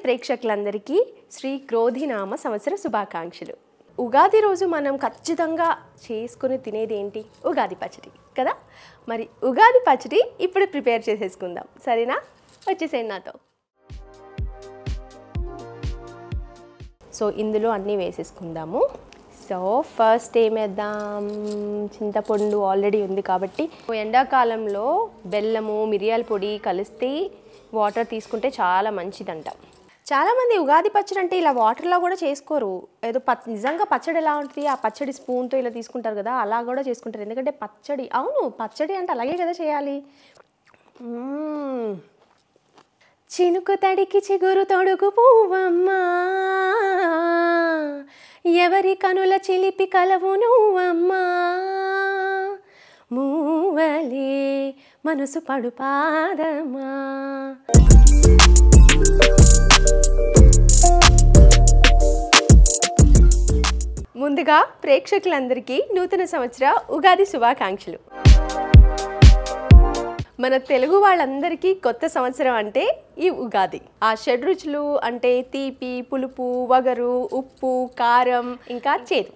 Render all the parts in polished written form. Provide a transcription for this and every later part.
ప్రేక్షకులందరికీ శ్రీ క్రోధినామ సంవత్సర శుభాకాంక్షలు. ఉగాది రోజు మనం ఖచ్చితంగా చేసుకుని తినేది ఏంటి? ఉగాది పచ్చడి కదా. మరి ఉగాది పచ్చడి ఇప్పుడు ప్రిపేర్ చేసేసుకుందాం, సరేనా? వచ్చేసేయండి నాతో. సో ఇందులో అన్నీ వేసేసుకుందాము. సో ఫస్ట్ ఏమేద్దాం, చింతపండు ఆల్రెడీ ఉంది కాబట్టి. ఎండాకాలంలో బెల్లము మిరియాల పొడి కలిస్తే వాటర్ తీసుకుంటే చాలా మంచిదంట. చాలామంది ఉగాది పచ్చడి అంటే ఇలా వాటర్లో కూడా చేసుకోరు. ఏదో నిజంగా పచ్చడి ఎలా ఉంటుంది, ఆ పచ్చడి స్పూన్తో ఇలా తీసుకుంటారు కదా, అలా కూడా చేసుకుంటారు. ఎందుకంటే పచ్చడి, అవును పచ్చడి అంటే అలాగే కదా చేయాలి. చినుకు తడికి చిగురు తొడుగు పువ్వమ్మా, ఎవరి కనుల చిలిపి కలవు నువ్వమ్మా, మూవలే మనసు పడు పాదమా. ముందుగా ప్రేక్షకులందరికీ నూతన సంవత్సర ఉగాది శుభాకాంక్షలు. మన తెలుగు వాళ్ళందరికీ కొత్త సంవత్సరం అంటే ఈ ఉగాది. ఆ షడ్రుచులు అంటే తీపి, పులుపు, వగరు, ఉప్పు, కారం, ఇంకా చేదు.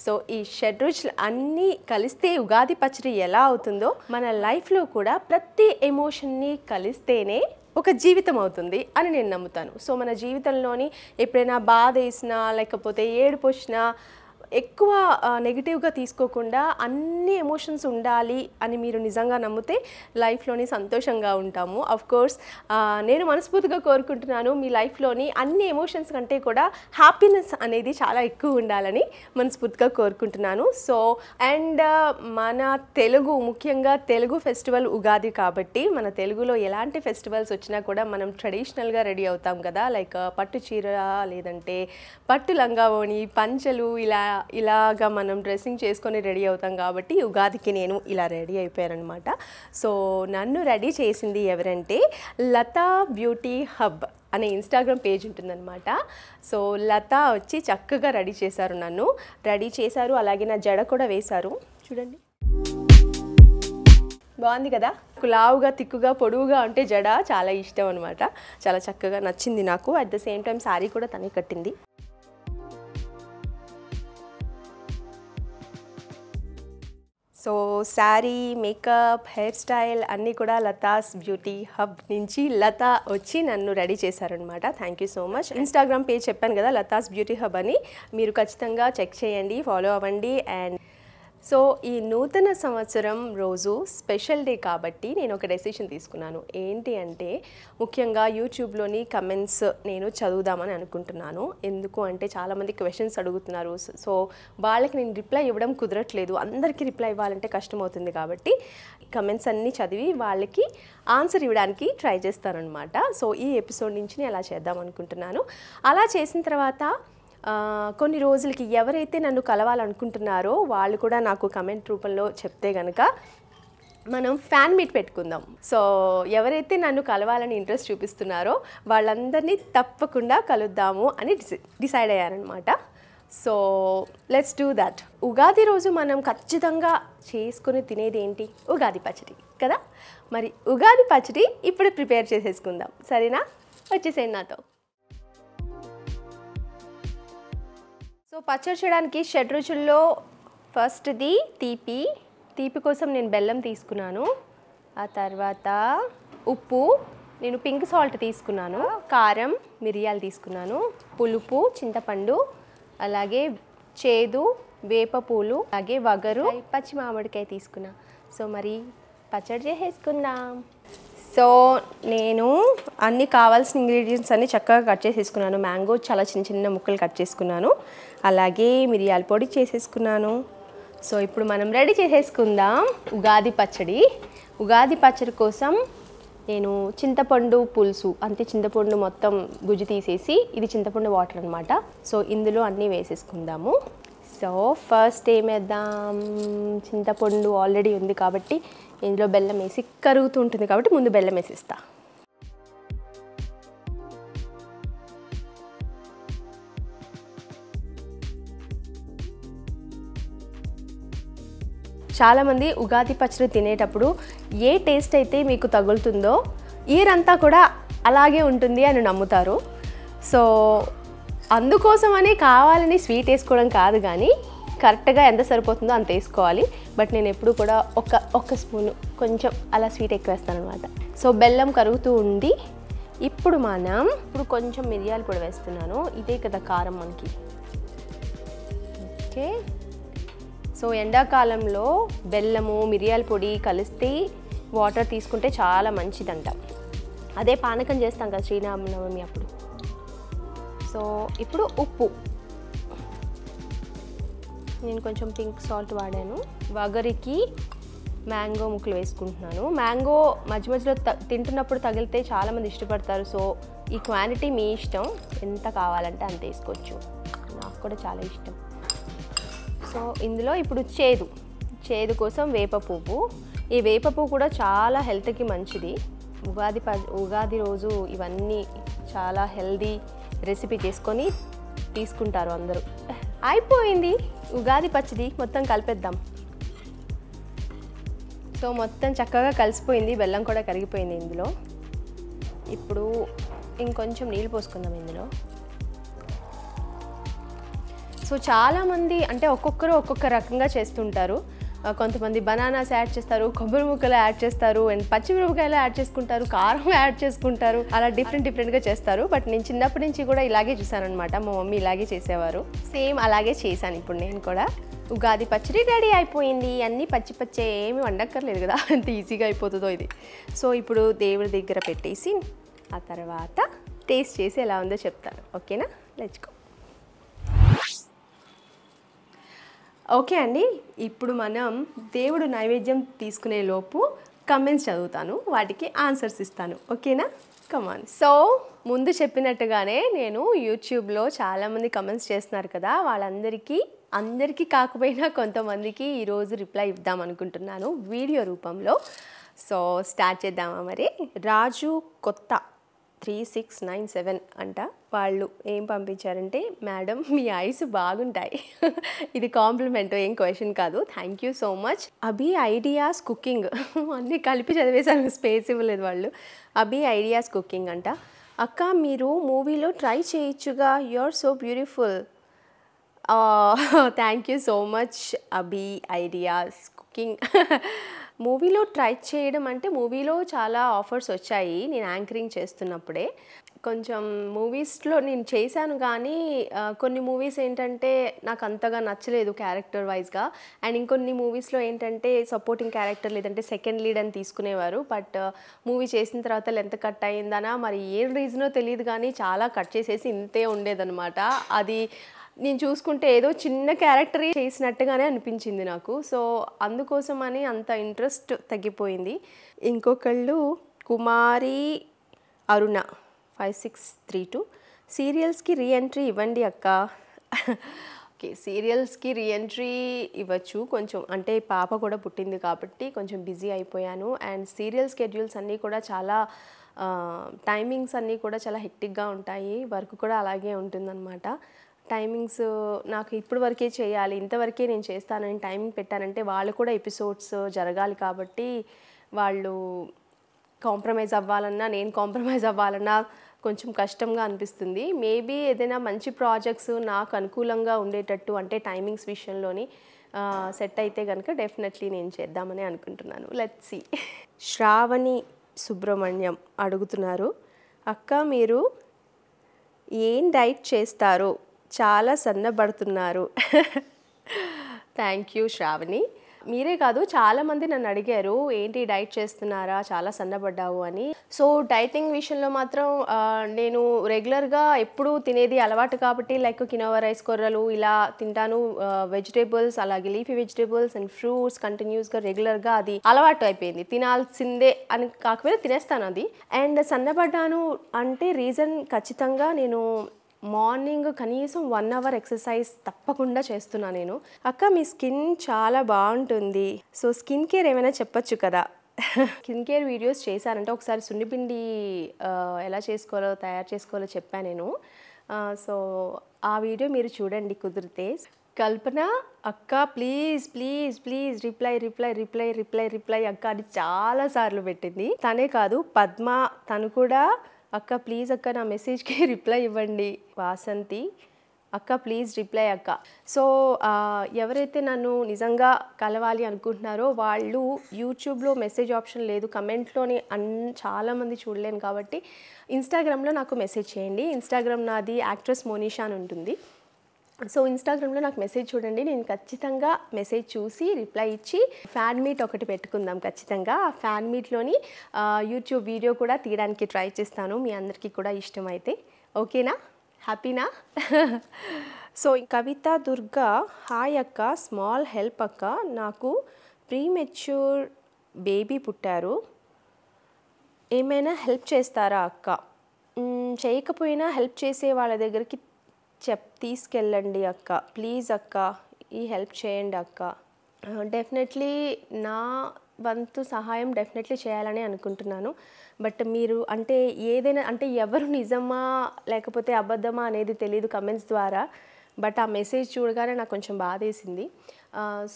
సో ఈ షడ్రుచులు అన్నీ కలిస్తే ఉగాది పచ్చడి ఎలా అవుతుందో మన లైఫ్లో కూడా ప్రతి ఎమోషన్ని కలిస్తేనే ఒక జీవితం అవుతుంది అని నేను నమ్ముతాను. సో మన జీవితంలోని ఎప్పుడైనా బాధ వేసినా లేకపోతే ఏడుపు వచ్చినా ఎక్కువ నెగిటివ్గా తీసుకోకుండా అన్ని ఎమోషన్స్ ఉండాలి అని మీరు నిజంగా నమ్మితే లైఫ్లోని సంతోషంగా ఉంటాము. అఫ్ కోర్స్ నేను మనస్ఫూర్తిగా కోరుకుంటున్నాను మీ లైఫ్లోని అన్ని ఎమోషన్స్ కంటే కూడా హ్యాపీనెస్ అనేది చాలా ఎక్కువ ఉండాలని మనస్ఫూర్తిగా కోరుకుంటున్నాను. సో అండ్ మన తెలుగు, ముఖ్యంగా తెలుగు ఫెస్టివల్ ఉగాది కాబట్టి మన తెలుగులో ఎలాంటి ఫెస్టివల్స్ వచ్చినా కూడా మనం ట్రెడిషనల్గా రెడీ అవుతాం కదా. లైక్ పట్టు చీర, లేదంటే పట్టు లంగావోణి, పంచలు, ఇలాగా మనం డ్రెస్సింగ్ చేసుకొని రెడీ అవుతాం కాబట్టి ఉగాదికి నేను ఇలా రెడీ అయిపోయానమాట. సో నన్ను రెడీ చేసింది ఎవరంటే లతా బ్యూటీ హబ్ అనే ఇన్స్టాగ్రామ్ పేజ్ ఉంటుందన్నమాట. సో లతా వచ్చి చక్కగా రెడీ చేశారు, నన్ను రెడీ చేశారు. అలాగే నా జడ కూడా వేశారు, చూడండి బాగుంది కదా. లావుగా, తిక్కుగా, పొడవుగా ఉంటే జడ చాలా ఇష్టం అనమాట. చాలా చక్కగా నచ్చింది నాకు. At the same time sari కూడా తనే కట్టింది. So sari, makeup, hair style అన్నీ కూడా లతాస్ బ్యూటీ హబ్ నుంచి లతా వచ్చి నన్ను రెడీ చేశారనమాట. Thank you so much. Instagram page చెప్పాను కదా, లతాస్ బ్యూటీ హబ్ అని, మీరు ఖచ్చితంగా చెక్ చేయండి, ఫాలో అవ్వండి. అండ్ సో ఈ నూతన సంవత్సరం రోజు స్పెషల్ డే కాబట్టి నేను ఒక డెసిషన్ తీసుకున్నాను. ఏంటి అంటే ముఖ్యంగా యూట్యూబ్లోని కమెంట్స్ నేను చదువుదామని అనుకుంటున్నాను. ఎందుకు అంటే చాలామంది క్వశ్చన్స్ అడుగుతున్నారు. సో వాళ్ళకి నేను రిప్లై ఇవ్వడం కుదరట్లేదు, అందరికీ రిప్లై ఇవ్వాలంటే కష్టమవుతుంది. కాబట్టి కమెంట్స్ అన్నీ చదివి వాళ్ళకి ఆన్సర్ ఇవ్వడానికి ట్రై చేస్తానన్నమాట. సో ఈ ఎపిసోడ్ నుంచి నేను అలా చేద్దాం అనుకుంటున్నాను. అలా చేసిన తర్వాత కొన్ని రోజులకి ఎవరైతే నన్ను కలవాలనుకుంటున్నారో వాళ్ళు కూడా నాకు కమెంట్ రూపంలో చెప్తే కనుక మనం ఫ్యాన్ మీట్ పెట్టుకుందాం. సో ఎవరైతే నన్ను కలవాలని ఇంట్రెస్ట్ చూపిస్తున్నారో వాళ్ళందరినీ తప్పకుండా కలుద్దాము అని డిసైడ్ అయ్యారనమాట. So let's do that. Ugadi రోజు మనం ఖచ్చితంగా చేసుకుని తినేది ఏంటి? ఉగాది పచ్చడి కదా. మరి ఉగాది పచ్చడి ఇప్పుడు ప్రిపేర్ చేసేసుకుందాం, సరేనా? వచ్చేసేయండి నాతో. సో పచ్చడి చేయడానికి షడ్రుచుల్లో ఫస్ట్ది తీపి. తీపి కోసం నేను బెల్లం తీసుకున్నాను. ఆ తర్వాత ఉప్పు, నేను పింక్ సాల్ట్ తీసుకున్నాను. కారం, మిరియాలు తీసుకున్నాను. పులుపు, చింతపండు, అలాగే చేదు, వేప పూలు, అలాగే వగరు, పచ్చి మామిడికాయ తీసుకున్నా. సో మరి పచ్చడి చేసేసుకుందాం. సో నేను అన్ని కావాల్సిన ఇంగ్రీడియంట్స్ అన్నీ చక్కగా కట్ చేసేసుకున్నాను. మ్యాంగో చాలా చిన్న చిన్న ముక్కలు కట్ చేసుకున్నాను. అలాగే మిరియాల పొడి చేసేసుకున్నాను. సో ఇప్పుడు మనం రెడీ చేసేసుకుందాం ఉగాది పచ్చడి. ఉగాది పచ్చడి కోసం నేను చింతపండు పులుసు, అంతే చింతపండు మొత్తం గుజ్జు తీసేసి, ఇది చింతపండు వాటర్ అనమాట. సో ఇందులో అన్నీ వేసేసుకుందాము. సో ఫస్ట్ ఏమేద్దాం, చింతపండు ఆల్రెడీ ఉంది కాబట్టి ఇందులో బెల్లం వేసి, కరుగుతూ ఉంటుంది కాబట్టి ముందు బెల్లం వేసిస్తా. చాలామంది ఉగాది పచ్చడి తినేటప్పుడు ఏ టేస్ట్ అయితే మీకు తగులుతుందో ఇయర్ అంతా కూడా అలాగే ఉంటుంది అని నమ్ముతారు. సో అందుకోసమని కావాలని స్వీట్ వేసుకోవడం కాదు, కానీ కరెక్ట్గా ఎంత సరిపోతుందో అంత వేసుకోవాలి. బట్ నేను ఎప్పుడు కూడా ఒక స్పూను కొంచెం అలా స్వీట్ ఎక్కువ వేస్తాను అనమాట. సో బెల్లం కరుగుతూ ఉండి ఇప్పుడు కొంచెం మిరియాల పొడి వేస్తున్నాను. ఇదే కదా కారం మనకి. ఓకే, సో ఎండాకాలంలో బెల్లము మిరియాల పొడి కలిస్తే వాటర్ తీసుకుంటే చాలా మంచిదంట. అదే పానకం చేస్తాం కదా శ్రీరామనవమి అప్పుడు. సో ఇప్పుడు ఉప్పు, నేను కొంచెం పింక్ సాల్ట్ వాడాను. వగరికి మ్యాంగో ముక్కలు వేసుకుంటున్నాను. మ్యాంగో మధ్య మధ్యలో తింటున్నప్పుడు తగిలితే చాలామంది ఇష్టపడతారు. సో ఈ క్వాంటిటీ మీ ఇష్టం, ఎంత కావాలంటే అంత వేసుకోవచ్చు. నాకు కూడా చాలా ఇష్టం. సో ఇందులో ఇప్పుడు చేదు కోసం వేప పువ్వు. ఈ వేప పువ్వు కూడా చాలా హెల్త్కి మంచిది. ఉగాది రోజు ఇవన్నీ చాలా హెల్దీ రెసిపీ చేసుకొని తీసుకుంటారు అందరూ. అయిపోయింది ఉగాది పచ్చడి, మొత్తం కలిపేద్దాం. సో మొత్తం చక్కగా కలిసిపోయింది, బెల్లం కూడా కరిగిపోయింది ఇందులో. ఇప్పుడు ఇంకొంచెం నీళ్ళు పోసుకుందాం ఇందులో. సో చాలామంది అంటే ఒక్కొక్కరు ఒక్కొక్క రకంగా చేస్తుంటారు. కొంతమంది బనానాస్ యాడ్ చేస్తారు, కొబ్బరి ముక్కలు యాడ్ చేస్తారు, అండ్ పచ్చిమిరపకాయలు యాడ్ చేసుకుంటారు, కారం యాడ్ చేసుకుంటారు, అలా డిఫరెంట్గా చేస్తారు. బట్ నేను చిన్నప్పటి నుంచి కూడా ఇలాగే చూసాను అనమాట. మా మమ్మీ ఇలాగే చేసేవారు, సేమ్ అలాగే చేశాను ఇప్పుడు నేను కూడా. ఉగాది పచ్చడి రెడీ అయిపోయింది. అన్నీ పచ్చి ఏమి వండక్కర్లేదు కదా, అంత ఈజీగా అయిపోతుందో ఇది. సో ఇప్పుడు దేవుడి దగ్గర పెట్టేసి ఆ తర్వాత టేస్ట్ చేసి ఎలా ఉందో చెప్తాను. ఓకేనా, లెట్స్ గో. ఓకే అండి, ఇప్పుడు మనం దేవుడు నైవేద్యం తీసుకునే లోపు కమెంట్స్ చదువుతాను, వాటికి ఆన్సర్స్ ఇస్తాను. ఓకేనా, కమాన్. సో ముందు చెప్పినట్టుగానే నేను యూట్యూబ్లో చాలామంది కమెంట్స్ చేస్తున్నారు కదా, అందరికీ కాకపోయినా కొంతమందికి ఈరోజు రిప్లై ఇద్దాం అనుకుంటున్నాను వీడియో రూపంలో. సో స్టార్ట్ చేద్దామా మరి. రాజు కొత్త 3697 అంట. వాళ్ళు ఏం పంపించారంటే, మేడం మీ ఐస్ బాగుంటాయి. ఇది కాంప్లిమెంట్, ఏం క్వశ్చన్ కాదు. Thank you so much. Abhi ideas cooking అన్నీ కలిపి చదివేశాను, స్పేస్ ఇవ్వలేదు వాళ్ళు. అభి ఐడియాస్ కుకింగ్ అంట. అక్క మీరు మూవీలో ట్రై చేయొచ్చుగా, you are so beautiful. Thank you so much Abhi ideas cooking. మూవీలో ట్రై చేయడం అంటే మూవీలో చాలా ఆఫర్స్ వచ్చాయి నేను యాంకరింగ్ చేస్తున్నప్పుడే. కొంచెం మూవీస్లో నేను చేశాను, కానీ కొన్ని మూవీస్ ఏంటంటే నాకు అంతగా నచ్చలేదు క్యారెక్టర్ వైజ్గా. అండ్ ఇంకొన్ని మూవీస్లో ఏంటంటే సపోర్టింగ్ క్యారెక్టర్ లేదంటే సెకండ్ లీడ్ అని తీసుకునేవారు. బట్ మూవీ చేసిన తర్వాత లెంత్ కట్ అయిందనా మరి ఏం రీజనో తెలియదు, కానీ చాలా కట్ చేసేసి ఇంతే ఉండేదన్నమాట. అది నేను చూసుకుంటే ఏదో చిన్న క్యారెక్టర్ చేసినట్టుగానే అనిపించింది నాకు. సో అందుకోసమని అంత ఇంట్రెస్ట్ తగ్గిపోయింది. ఇంకొకళ్ళు కుమారి అరుణ 5632 సీరియల్స్కి రీఎంట్రీ ఇవ్వండి అక్క. ఓకే, సీరియల్స్కి రీఎంట్రీ ఇవ్వచ్చు కొంచెం, అంటే పాప కూడా పుట్టింది కాబట్టి కొంచెం బిజీ అయిపోయాను. అండ్ సీరియల్ స్కెడ్యూల్స్ అన్నీ కూడా చాలా టైమింగ్స్ అన్నీ కూడా చాలా హెక్టిక్గా ఉంటాయి. వర్క్ కూడా అలాగే ఉంటుందన్నమాట. టైమింగ్స్ నాకు ఇప్పుడు వరకే చేయాలి, ఇంతవరకే నేను చేస్తానని టైమింగ్ పెట్టానంటే వాళ్ళు కూడా ఎపిసోడ్స్ జరగాలి కాబట్టి వాళ్ళు కాంప్రమైజ్ అవ్వాలన్నా నేను కాంప్రమైజ్ అవ్వాలన్నా కొంచెం కష్టంగా అనిపిస్తుంది. మేబీ ఏదైనా మంచి ప్రాజెక్ట్స్ నాకు అనుకూలంగా ఉండేటట్టు అంటే టైమింగ్స్ విషయంలోని సెట్ అయితే కనుక డెఫినెట్లీ నేను చేద్దామని అనుకుంటున్నాను. Let's see. శ్రావణి సుబ్రహ్మణ్యం అడుగుతున్నారు, అక్క మీరు ఏం డైట్ చేస్తారు, చాలా సన్నబడుతున్నారు. Thank you Shravani. మీరే కాదు చాలామంది నన్ను అడిగారు ఏంటి డైట్ చేస్తున్నారా, చాలా సన్నబడ్డావు అని. సో డైటింగ్ విషయంలో మాత్రం నేను రెగ్యులర్గా ఎప్పుడూ తినేది అలవాటు కాబట్టి లైక్ కినోవా రైస్, కొర్రలు ఇలా తింటాను. వెజిటేబుల్స్ అలాగే లీఫీ వెజిటేబుల్స్ అండ్ ఫ్రూట్స్ కంటిన్యూస్గా రెగ్యులర్గా అది అలవాటు అయిపోయింది. తినాల్సిందే అని కాకపోతే తినేస్తాను అది. అండ్ సన్నబడ్డాను అంటే రీజన్ ఖచ్చితంగా నేను మార్నింగ్ కనీసం 1 అవర్ ఎక్సర్సైజ్ తప్పకుండా చేస్తున్నా నేను. అక్క మీ స్కిన్ చాలా బాగుంటుంది, సో స్కిన్ కేర్ ఏమైనా చెప్పచ్చు కదా. స్కిన్ కేర్ వీడియోస్ చేశానంటే ఒకసారి సున్నిపిండి ఎలా చేసుకోవాలో తయారు చేసుకోవాలో చెప్పాను నేను. సో ఆ వీడియో మీరు చూడండి కుదిరితే. కల్పన అక్క please please please reply reply reply reply reply అక్క అని చాలాసార్లు పెట్టింది. తనే కాదు పద్మ, తను కూడా అక్క ప్లీజ్ అక్క నా మెసేజ్కి రిప్లై ఇవ్వండి. వాసంతి అక్క ప్లీజ్ రిప్లై అక్క. సో ఎవరైతే నన్ను నిజంగా కలవాలి అనుకుంటున్నారో వాళ్ళు యూట్యూబ్లో మెసేజ్ ఆప్షన్ లేదు, కమెంట్లోని చాలామంది చూడలేను కాబట్టి ఇన్స్టాగ్రామ్లో నాకు మెసేజ్ చేయండి. ఇన్స్టాగ్రామ్ నాది యాక్ట్రెస్ మోనిషా అని ఉంటుంది. సో ఇన్స్టాగ్రామ్లో నాకు మెసేజ్ చూడండి, నేను ఖచ్చితంగా మెసేజ్ చూసి రిప్లై ఇచ్చి ఫ్యాన్ మీట్ ఒకటి పెట్టుకుందాం ఖచ్చితంగా. ఆ ఫ్యాన్ మీట్లోని యూట్యూబ్ వీడియో కూడా తీయడానికి ట్రై చేస్తాను, మీ అందరికీ కూడా ఇష్టమైతే. ఓకేనా? హ్యాపీనా? సో కవిత దుర్గా హాయ్ అక్క, స్మాల్ హెల్ప్ అక్క, నాకు ప్రీమెచ్యూర్ బేబీ పుట్టారు, ఏమైనా హెల్ప్ చేస్తారా అక్క? చేయకపోయినా హెల్ప్ చేసే వాళ్ళ దగ్గరికి తీసుకెళ్ళండి అక్క, ప్లీజ్ అక్క ఈ హెల్ప్ చేయండి అక్క. డెఫినెట్లీ నా వంతు సహాయం డెఫినెట్లీ చేయాలని అనుకుంటున్నాను. బట్ మీరు అంటే ఏదైనా అంటే ఎవరు నిజమా లేకపోతే అబద్ధమా అనేది తెలియదు కమెంట్స్ ద్వారా. బట్ ఆ మెసేజ్ చూడగానే నాకు కొంచెం బాధేసింది.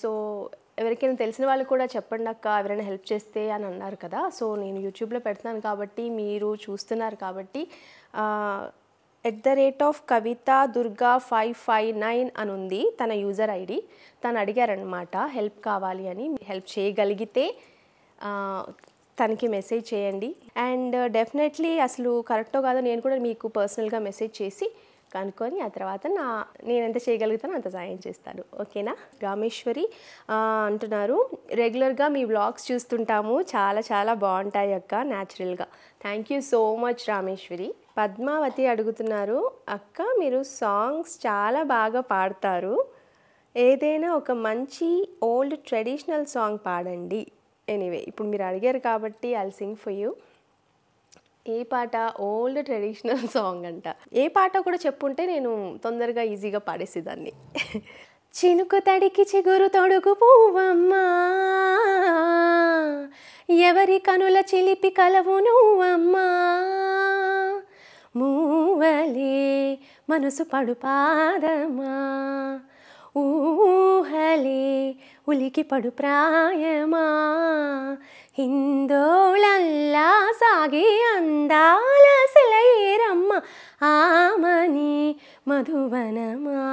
సో ఎవరికైనా తెలిసిన వాళ్ళు కూడా చెప్పండి అక్క ఎవరైనా హెల్ప్ చేస్తే అని అన్నారు కదా. సో నేను యూట్యూబ్లో పెడుతున్నాను కాబట్టి మీరు చూస్తున్నారు కాబట్టి @కవిత దుర్గా 559 అని ఉంది తన యూజర్ ఐడి. తను అడిగారనమాట హెల్ప్ కావాలి అని. హెల్ప్ చేయగలిగితే తనకి మెసేజ్ చేయండి. అండ్ డెఫినెట్లీ అసలు కరెక్టో కాదో నేను కూడా మీకు పర్సనల్గా మెసేజ్ చేసి కనుక్కొని ఆ తర్వాత నేను ఎంత చేయగలుగుతానో అంత సాయం చేస్తాను. ఓకేనా? రామేశ్వరి అంటున్నారు, రెగ్యులర్గా మీ వ్లాగ్స్ చూస్తుంటాము, చాలా చాలా బాగుంటాయి అక్క న్యాచురల్గా. Thank you so much Rameshwari. Padmavati అడుగుతున్నారు, అక్క మీరు సాంగ్స్ చాలా బాగా పాడతారు, ఏదైనా ఒక మంచి ఓల్డ్ ట్రెడిషనల్ సాంగ్ పాడండి. ఎనీవే ఇప్పుడు మీరు అడిగారు కాబట్టి ఐల్ సింగ్ ఫర్ యూ. ఏ పాట? ఓల్డ్ ట్రెడిషనల్ సాంగ్ అంట. ఏ పాట కూడా చెప్పుంటే నేను తొందరగా ఈజీగా పాడేసేదాన్ని. చినుకు తడికి చిగురు తొడుగు పువ్వమ్మా, ఎవరి కనుల చిలిపి కలవు నువ్వమ్మా, మూవలే మనసు పడు పాదమా, ఊహలే ఉలికి పడు ప్రాయమా, హిందోళల్లా సాగి అందాల సెలయేరమ్మ, ఆమని మధువనమా,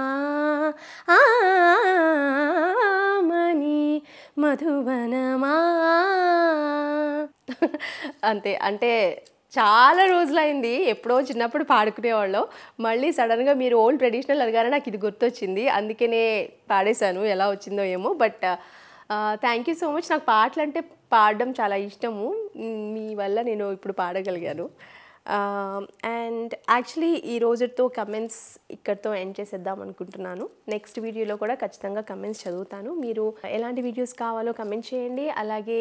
ఆమని మధువనమా. అంతే. అంటే చాలా రోజులైంది, ఎప్పుడో చిన్నప్పుడు పాడుకునేవాళ్ళం. మళ్ళీ సడన్గా మీరు ఓల్డ్ ట్రెడిషనల్ అనగానే నాకు ఇది గుర్తొచ్చింది, అందుకనే పాడేశాను. ఎలా వచ్చిందో ఏమో. But thank you so much. నాకు పాటలు అంటే పాడడం చాలా ఇష్టము, మీ వల్ల నేను ఇప్పుడు పాడగలిగాను. అండ్ యాక్చువల్లీ ఈ రోజుతో కమెంట్స్ ఇక్కడితో ఎండ్ చేసేద్దాం అనుకుంటున్నాను. నెక్స్ట్ వీడియోలో కూడా ఖచ్చితంగా కమెంట్స్ చదువుతాను. మీరు ఎలాంటి వీడియోస్ కావాలో కమెంట్ చేయండి. అలాగే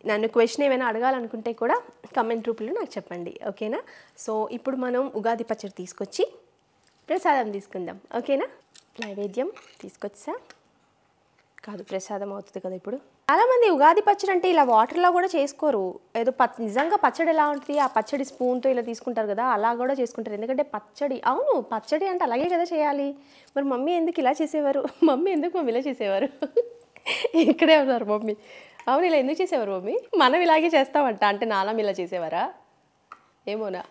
నన్ను క్వశ్చన్ ఏమైనా అడగాలనుకుంటే కూడా కమెంట్ రూపంలో నాకు చెప్పండి. ఓకేనా? సో ఇప్పుడు మనం ఉగాది పచ్చడి తీసుకొచ్చి ప్రసాదం తీసుకుందాం. ఓకేనా? నైవేద్యం తీసుకొచ్చా కాదు, ప్రసాదం అవుతుంది కదా. ఇప్పుడు చాలామంది ఉగాది పచ్చడి అంటే ఇలా వాటర్లో కూడా చేసుకోరు. ఏదో నిజంగా పచ్చడి ఎలా ఉంటుంది, ఆ పచ్చడి స్పూన్తో ఇలా తీసుకుంటారు కదా, అలా కూడా చేసుకుంటారు. ఎందుకంటే పచ్చడి, అవును పచ్చడి అంటే అలాగే కదా చేయాలి. మరి మమ్మీ ఎందుకు ఇలా చేసేవారు? మమ్మీ ఇలా చేసేవారు? ఇక్కడే ఉన్నారు మమ్మీ. అవును, ఇలా ఎందుకు చేసేవారు మమ్మీ? మనం ఇలాగే చేస్తామంట. అంటే నాలం ఇలా చేసేవారా ఏమోనా.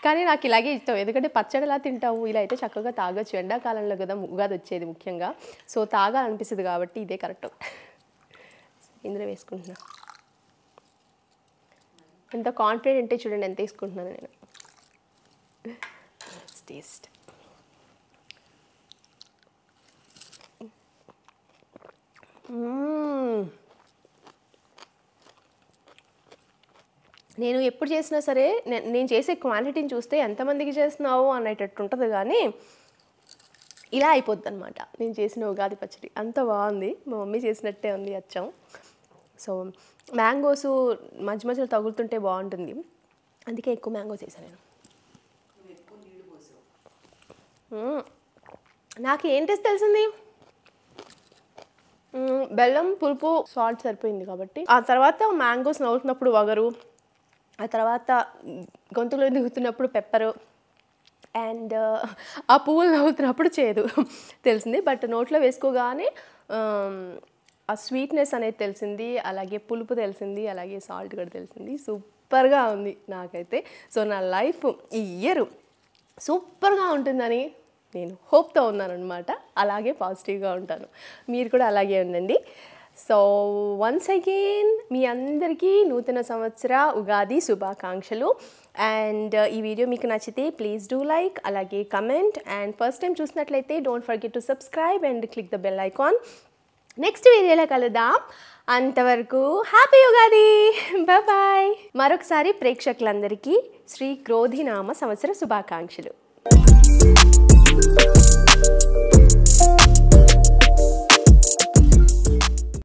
కానీ నాకు ఇలాగే ఇష్టం, ఎందుకంటే పచ్చడి ఎలా తింటాము, ఇలా అయితే చక్కగా తాగొచ్చు. ఎండాకాలంలో కదా ఉగాది వచ్చేది ముఖ్యంగా, సో తాగాలనిపిస్తుంది కాబట్టి ఇదే కరెక్ట్. ఇందులో వేసుకుంటున్నా. ఎంత కాన్ఫిడెంట్ అంటే చూడండి ఎంత వేసుకుంటున్నాను నేను. టేస్ట్ నేను ఎప్పుడు చేసినా సరే నేను చేసే క్వాంటిటీని చూస్తే ఎంతమందికి చేస్తున్నావు అనేటట్టు ఉంటుంది, కానీ ఇలా అయిపోద్ది అనమాట నేను చేసిన ఉగాది పచ్చడి. అంత బాగుంది, మా మమ్మీ చేసినట్టే ఉంది అచ్చం. సో మ్యాంగోస్ మధ్య మధ్యలో తగులుతుంటే బాగుంటుంది, అందుకే ఎక్కువ మ్యాంగోస్ వేసాను నేను. నాకు ఏం టేస్ట్ తెలిసింది, బెల్లం పులుపు సాల్ట్ సరిపోయింది కాబట్టి. ఆ తర్వాత మ్యాంగోస్ నవ్వుతున్నప్పుడు వగరు, ఆ తర్వాత గొంతులో దిగుతున్నప్పుడు పెప్పరు, అండ్ ఆ పువ్వులు నవ్వుతున్నప్పుడు చేదు తెలిసింది. బట్ నోట్లో వేసుకోగానే ఆ స్వీట్నెస్ అనేది తెలిసింది, అలాగే పులుపు తెలిసింది, అలాగే సాల్ట్ కూడా తెలిసింది. సూపర్గా ఉంది నాకైతే. సో నా లైఫ్ ఈ ఇయర్ సూపర్గా ఉంటుందని నేను హోప్తో ఉన్నాను అనమాట. అలాగే పాజిటివ్గా ఉంటాను, మీరు కూడా అలాగే ఉండండి. సో వన్స్ అగైన్ మీ అందరికీ నూతన సంవత్సర ఉగాది శుభాకాంక్షలు. అండ్ ఈ వీడియో మీకు నచ్చితే ప్లీజ్ డూ లైక్, అలాగే కమెంట్. అండ్ ఫస్ట్ టైం చూసినట్లయితే don't forget to subscribe and click the bell icon. Next వీడియోలో కలుద్దాం. అంతవరకు హ్యాపీ ఉగాది, బాయ్. మరొకసారి ప్రేక్షకులందరికీ శ్రీ క్రోధినామ సంవత్సర శుభాకాంక్షలు.